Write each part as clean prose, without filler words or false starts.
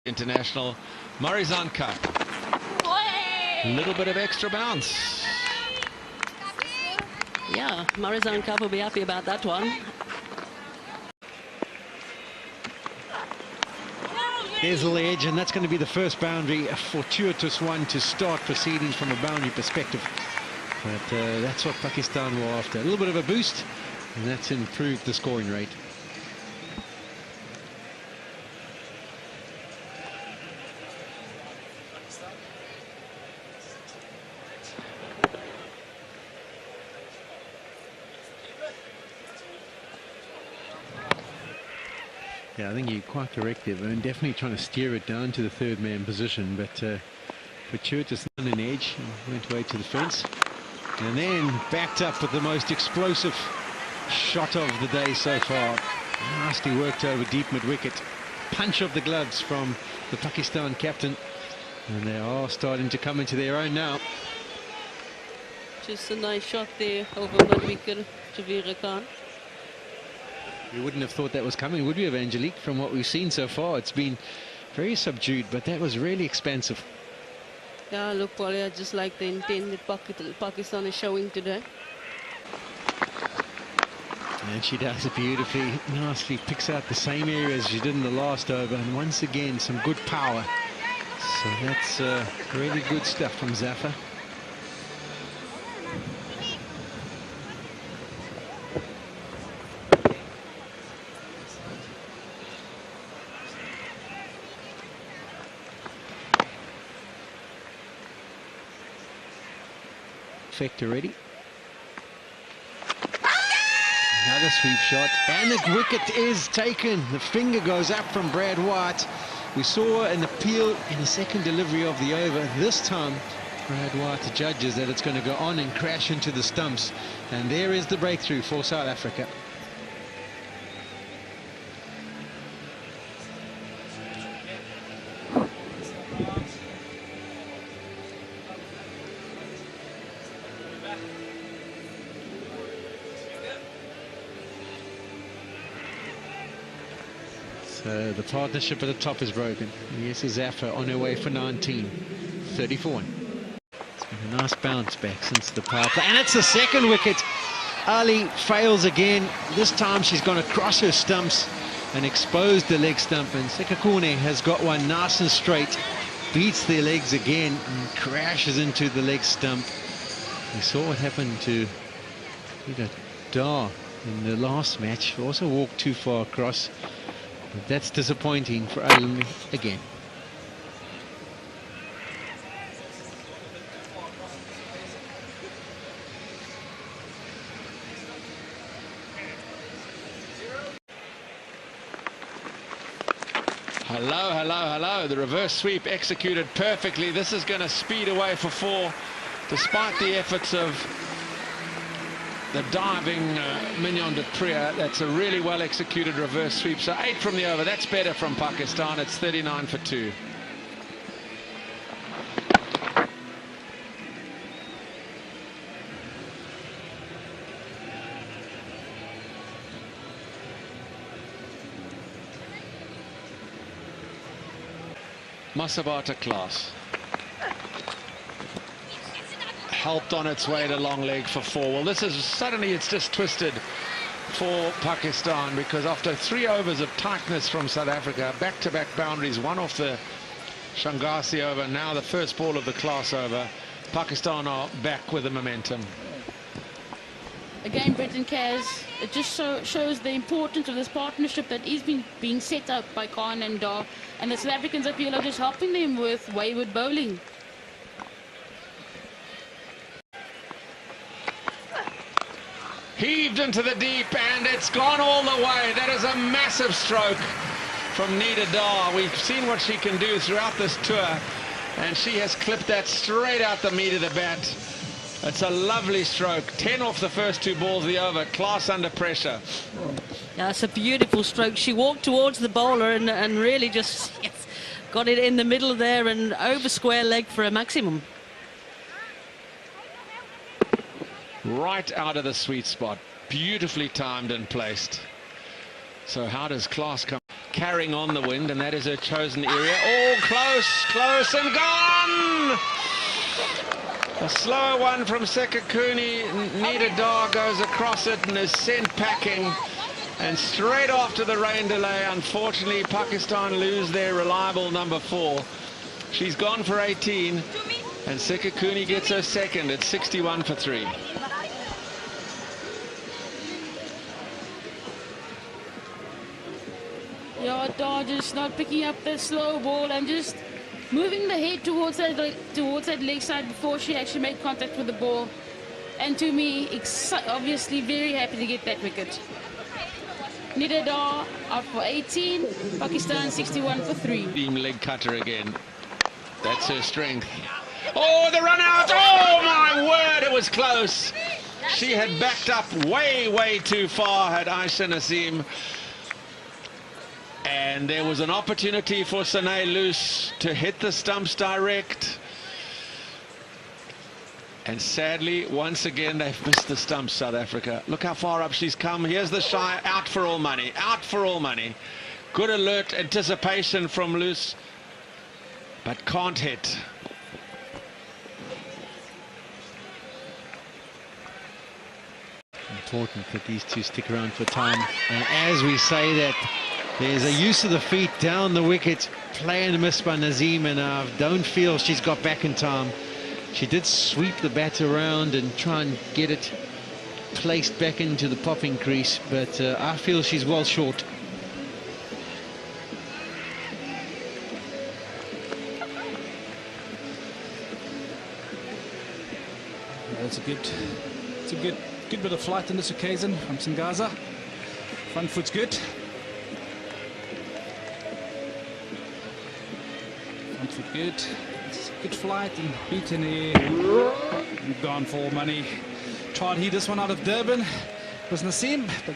International Marizan Cup. A little bit of extra bounce. Yeah, Marizan Cup will be happy about that one. There's the edge, and that's going to be the first boundary, a fortuitous one to start proceedings from a boundary perspective. But that's what Pakistan were after. A little bit of a boost, and that's improved the scoring rate. Yeah, I think you're quite correct there, Vern. Definitely trying to steer it down to the third man position, but fortuitous on an edge, went away to the fence, and then backed up with the most explosive shot of the day so far. Nicely worked over deep mid-wicket. Punch of the gloves from the Pakistan captain, and they are starting to come into their own now. Just a nice shot there over mid-wicket to Veera Khan. We wouldn't have thought that was coming, would we have, Angelique? From what we've seen so far, it's been very subdued, but that was really expansive. Yeah, look, Paulia, just like the intent that Pakistan is showing today. And she does it beautifully, nicely picks out the same area as she did in the last over, and once again, some good power. So that's really good stuff from Zafar. Effect already. Another sweep shot, and the wicket is taken. The finger goes up from Brad White. We saw an appeal in the second delivery of the over. This time, Brad White judges that it's going to go on and crash into the stumps. And there is the breakthrough for South Africa. So the partnership at the top is broken. Yes, Zafar on her way for 19. 34. It's been a nice bounce back since the power play. And it's the second wicket. Ali fails again. This time she's gone across her stumps and exposed the leg stump. And Sekakune has got one nice and straight. Beats their legs again and crashes into the leg stump. We saw what happened to Peter Dar in the last match. He also walked too far across. But that's disappointing for Ali again. Hello, hello, hello. The reverse sweep executed perfectly. This is going to speed away for 4, despite the efforts of the diving Mignon de Priya. That's a really well executed reverse sweep. So 8 from the over. That's better from Pakistan. It's 39 for 2. Masabata class. Helped on its way to long leg for 4. Well, this is suddenly it's just twisted for Pakistan, because after 3 overs of tightness from South Africa, back-to-back boundaries, one off the Shangasi over, now the first ball of the class over, Pakistan are back with the momentum. Again, Brenton Kaz, it just shows the importance of this partnership that is being set up by Khan and Dar, and the South Africans appeal are just helping them with wayward bowling. Heaved into the deep, and it's gone all the way. That is a massive stroke from Nida Dar. We've seen what she can do throughout this tour, and she has clipped that straight out the meat of the bat. It's a lovely stroke. 10 off the first 2 balls of the over. Class under pressure. Yeah, it's a beautiful stroke. She walked towards the bowler and really just got it in the middle there and over square leg for a maximum. Right out of the sweet spot. Beautifully timed and placed. So how does class come? carrying on the wind, and that is her chosen area. Oh, close and gone! A slow one from Sekakuni. Nida Dar goes across it and is sent packing. And straight after the rain delay, unfortunately, Pakistan lose their reliable number 4. She's gone for 18, and Sekakuni gets her second at 61 for 3. Yeah, Dar just not picking up the slow ball and just moving the head towards that leg side before she actually made contact with the ball. And to me, obviously very happy to get that wicket. Nida Dar out for 18, Pakistan 61 for 3. Team leg cutter again. That's her strength. Oh, the run out! Oh my word, it was close. She had backed up way too far, had Aisha Naseem. And there was an opportunity for Sanae Loose to hit the stumps direct. And sadly, once again, they've missed the stumps, South Africa. Look how far up she's come. Here's the shy, out for all money, out for all money. Good alert anticipation from Loose, but can't hit. Important that these two stick around for time. And as we say that, there's a use of the feet down the wicket. Play and miss by Naseem, and I don't feel she's got back in time. She did sweep the bat around and try and get it placed back into the popping crease, but I feel she's well short. It's a good bit of flight on this occasion from Singaza. Front foot's good. Front foot good. It's a good flight and beat in the air. And gone for money. Tried he this one out of Durban. It was Naseem, but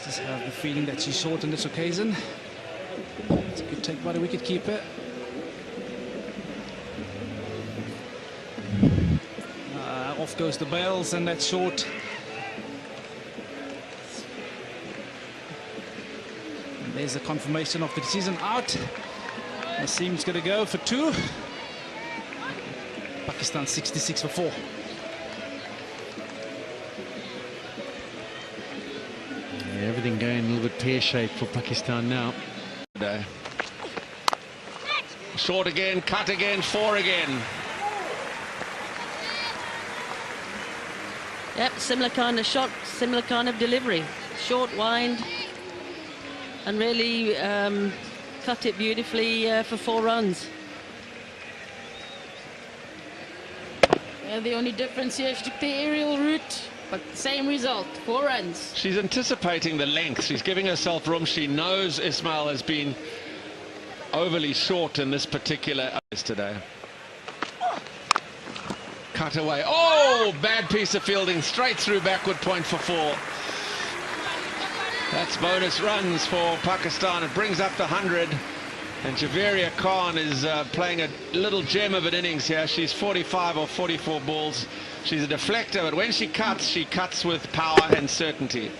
just have the feeling that she's short on this occasion. It's a good take by the wicketkeeper. Off goes the Bales, and that's short. And there's the confirmation of the decision out. Naseem's going to go for 2. Pakistan 66 for 4. Yeah, everything going a little bit pear-shaped for Pakistan now. Short again, cut again, 4 again. Yep, similar kind of shot, similar kind of delivery. Short, wind, and really cut it beautifully for 4 runs. Yeah, the only difference here, she took the aerial route, but same result, 4 runs. She's anticipating the length. She's giving herself room. She knows Ismail has been overly short in this particular today. Cut away. Oh, bad piece of fielding. Straight through backward point for 4. That's bonus runs for Pakistan. It brings up the 100. And Javeria Khan is playing a little gem of an innings here. She's 45 or 44 balls. She's a deflector, but when she cuts with power and certainty.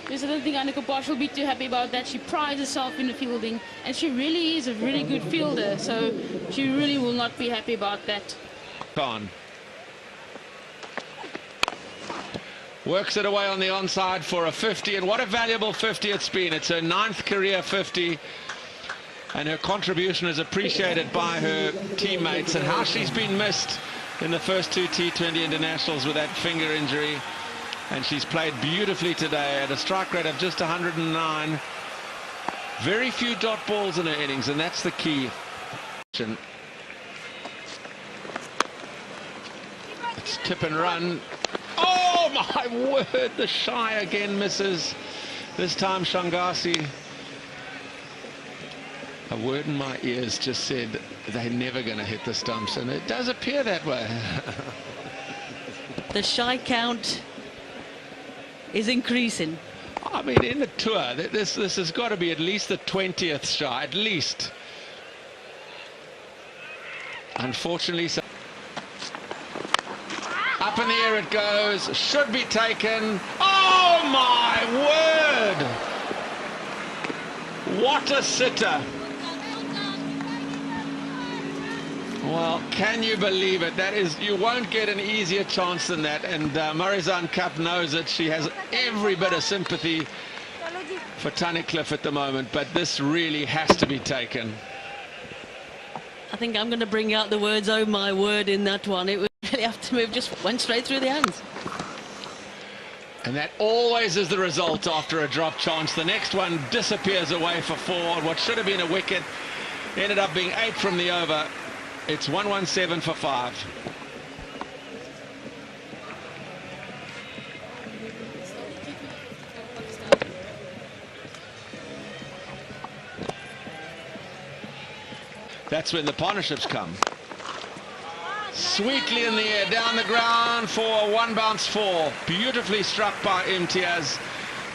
Yes, I don't think Annika Bosch will be too happy about that. She prides herself in the fielding, and she really is a really good fielder, so she really will not be happy about that. Khan works it away on the onside for a 50, and what a valuable 50 it's been. It's her 9th career 50, and her contribution is appreciated by her teammates, and how she's been missed in the first 2 T20 internationals with that finger injury. And she's played beautifully today at a strike rate of just 109. Very few dot balls in her innings, and that's the key. It's tip and run. Oh my word, the shy again misses. This time Shangasi. A word in my ears just said they're never going to hit the stumps, and it does appear that way. The shy count is increasing. I mean, in the tour, this has got to be at least the 20th shy, at least. Unfortunately, so up in the air it goes. Should be taken. Oh! Oh my word! What a sitter! Well, can you believe it? That is, you won't get an easier chance than that, and Marizanne Kapp knows it. She has every bit of sympathy for Tunnicliffe at the moment, but this really has to be taken. I think I'm going to bring out the words, oh my word, in that one. It was really have to move, just went straight through the hands. And that always is the result after a drop chance. The next one disappears away for 4. What should have been a wicket ended up being 8 from the over. It's 117 for 5. That's when the partnerships come. Sweetly in the air, down the ground for a 1 bounce 4. Beautifully struck by Imtiaz.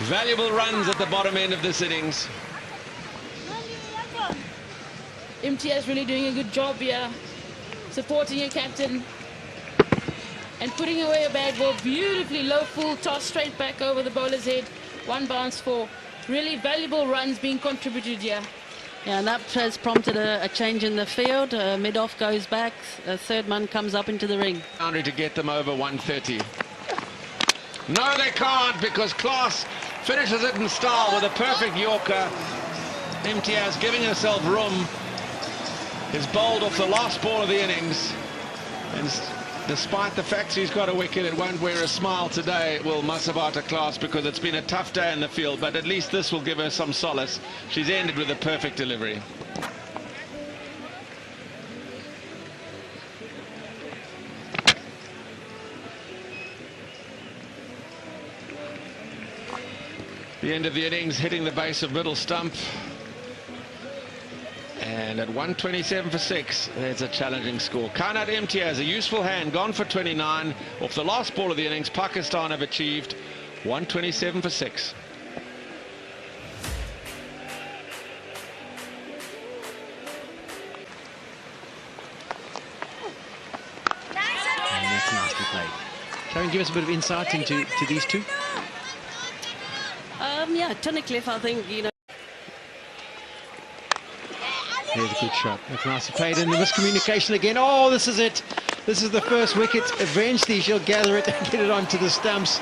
Valuable runs at the bottom end of this innings. Imtiaz really doing a good job here, supporting your captain and putting away a bad ball. Beautifully low full toss straight back over the bowler's head. 1 bounce 4. Really valuable runs being contributed here. Yeah, and that has prompted a change in the field. Mid-off goes back, a third man comes up into the ring. Boundary to get them over 130. No, they can't, because Klaas finishes it in style with a perfect Yorker. Imtiaz giving herself room. Is bowled off the last ball of the innings, and despite the fact she's got a wicket, it won't wear a smile today, will Masabata Klaas, because it's been a tough day in the field, but at least this will give her some solace. She's ended with a perfect delivery. The end of the innings, hitting the base of middle stump. And at 127 for 6, there's a challenging score. Kanat Imtiaz, a useful hand, gone for 29. Off the last ball of the innings, Pakistan have achieved 127 for 6. And that's nicely played. Karen, give us a bit of insight into these two. Yeah, Tunnicliffe, I think, you know. There's a good shot. That's nicely played, and the miscommunication again. Oh, this is it. This is the first wicket. Eventually she'll gather it and get it onto the stumps.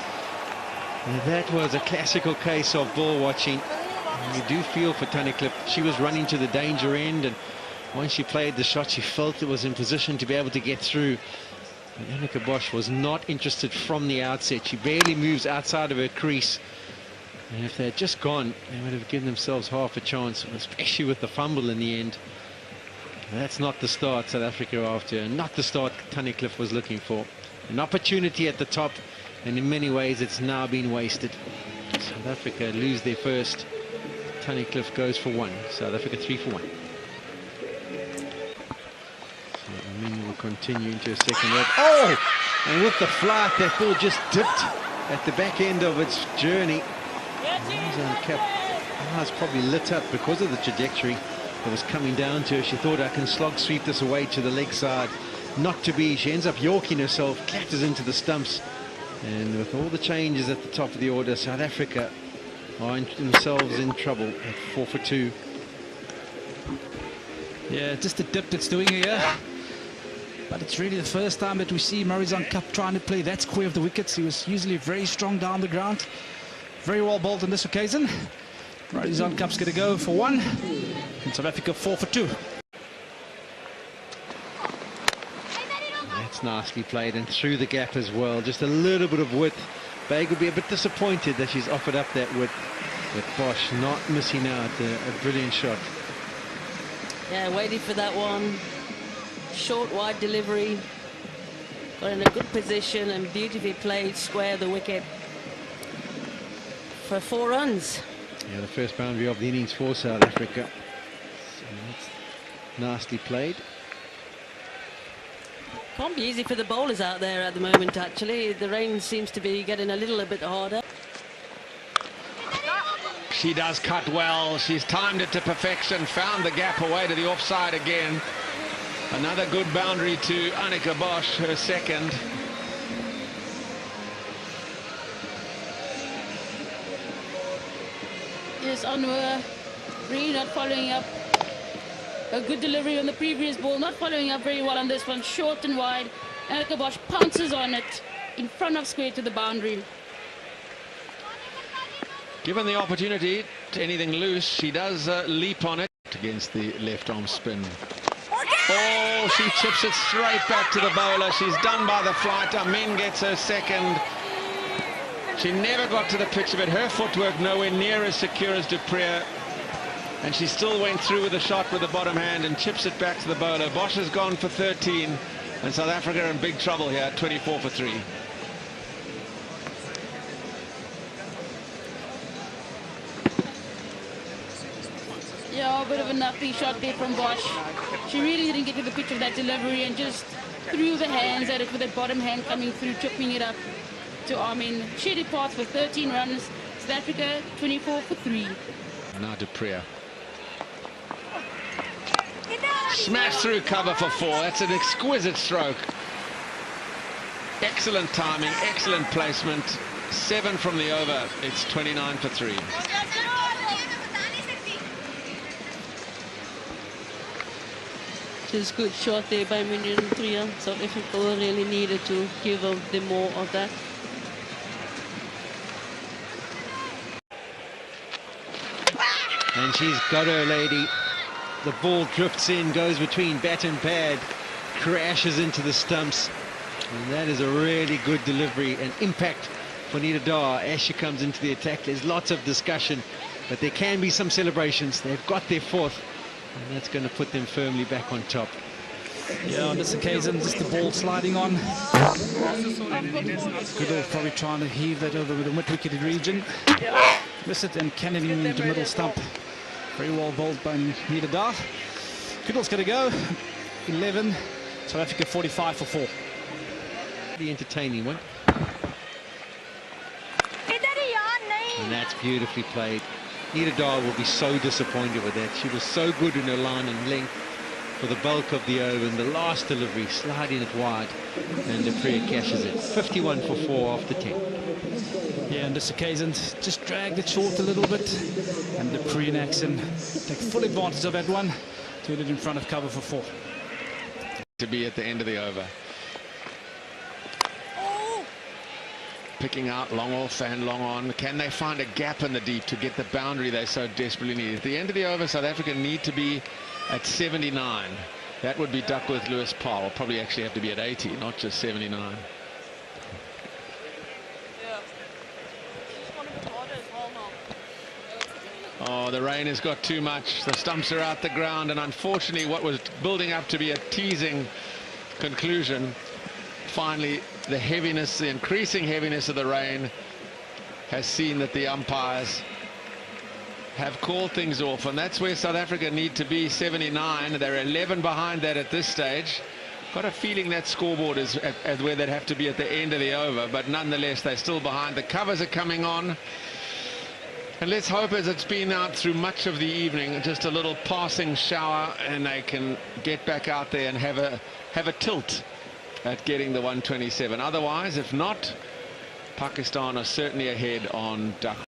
And that was a classical case of ball watching. And you do feel for Tunnicliffe. She was running to the danger end, and once she played the shot, she felt it was in position to be able to get through. And Annika Bosch was not interested from the outset. She barely moves outside of her crease. And if they had just gone, they would have given themselves half a chance, especially with the fumble in the end. That's not the start South Africa are after, and not the start Tunnicliffe was looking for. An opportunity at the top, and in many ways it's now been wasted. South Africa lose their first. Tunnicliffe goes for 1. South Africa 3 for 1. So the men will continue into a second over. Oh! And with the flight, that ball just dipped at the back end of its journey. Marizanne Kapp was probably lit up because of the trajectory that was coming down to her. She thought, I can slog sweep this away to the leg side. Not to be. She ends up yorking herself, clatters into the stumps. And with all the changes at the top of the order, South Africa are themselves in trouble at 4 for 2. Yeah, just the dip that's doing here. But it's really the first time that we see Marizanne Kapp trying to play that square of the wickets. He was usually very strong down the ground. Very well bowled on this occasion. Marizanne Kapp's going to go for 1. And South Africa 4 for 2. That's nicely played, and through the gap as well. Just a little bit of width. Baig will be a bit disappointed that she's offered up that width. But Bosch not missing out. A brilliant shot. Yeah, waiting for that one. Short, wide delivery. Got in a good position and beautifully played square the wicket for 4 runs. Yeah, the first boundary of the innings for South Africa. So that's nicely played. Can't be easy for the bowlers out there at the moment, actually. The rain seems to be getting a little bit harder. She does cut well. She's timed it to perfection, found the gap away to the offside again. Another good boundary to Annika Bosch, her second. just Anwar really not following up. A good delivery on the previous ball, not following up very well on this one. Short and wide, and Kabosh pounces on it in front of square to the boundary. Given the opportunity to anything loose, she does leap on it against the left arm spin. Oh, she chips it straight back to the bowler. She's done by the flight. Amin gets her second. She never got to the pitch of it. Her footwork nowhere near as secure as Dupree. And she still went through with a shot with the bottom hand and chips it back to the bowler. Bosch has gone for 13. And South Africa are in big trouble here, 24 for 3. Yeah, a bit of a nothing shot there from Bosch. She really didn't get to the pitch of that delivery and just threw the hands at it with that bottom hand coming through, chipping it up to Armin. She departs for 13 runs. South Africa 24 for 3. Now Dupree. Smash through cover for 4. That's an exquisite stroke. Excellent timing, excellent placement. 7 from the over. It's 29 for 3. Just good shot there by Minion Priya. South Africa really needed to give them more of that. And she's got her, lady. The ball drifts in, goes between bat and pad, crashes into the stumps. And that is a really good delivery and impact for Nita Dar as she comes into the attack. There's lots of discussion, but there can be some celebrations. They've got their 4th, and that's going to put them firmly back on top. Yeah, on this occasion, just the ball sliding on. Goodall probably trying to heave that over with the mid-wicket region. Miss it, and Kennedy into middle stump. Very well bowled by Nita Dar. Goodall's going to go. 11. South Africa 45 for 4. The entertaining one. And that's beautifully played. Nita Dar will be so disappointed with that. She was so good in her line and length for the bulk of the over, and the last delivery sliding it wide, and Dupree cashes it. 51 for 4 after 10. Yeah, on this occasion, just dragged it short a little bit, and Dupree in action take full advantage of that one, to it in front of cover for 4. To be at the end of the over. Picking out long off and long on. Can they find a gap in the deep to get the boundary they so desperately need? At the end of the over, South Africa need to be at 79. That would be Duckworth, Lewis, Powell. Probably actually have to be at 80, not just 79. Oh, the rain has got too much. The stumps are out the ground, and unfortunately what was building up to be a teasing conclusion, finally the heaviness, the increasing heaviness of the rain has seen that the umpires have called things off, and that's where South Africa need to be. 79. They're 11 behind that at this stage. Got a feeling that scoreboard is at where they'd have to be at the end of the over, but nonetheless they're still behind. The covers are coming on, and let's hope, as it's been out through much of the evening, just a little passing shower, and they can get back out there and have a tilt at getting the 127. Otherwise, if not, Pakistan are certainly ahead on Duck.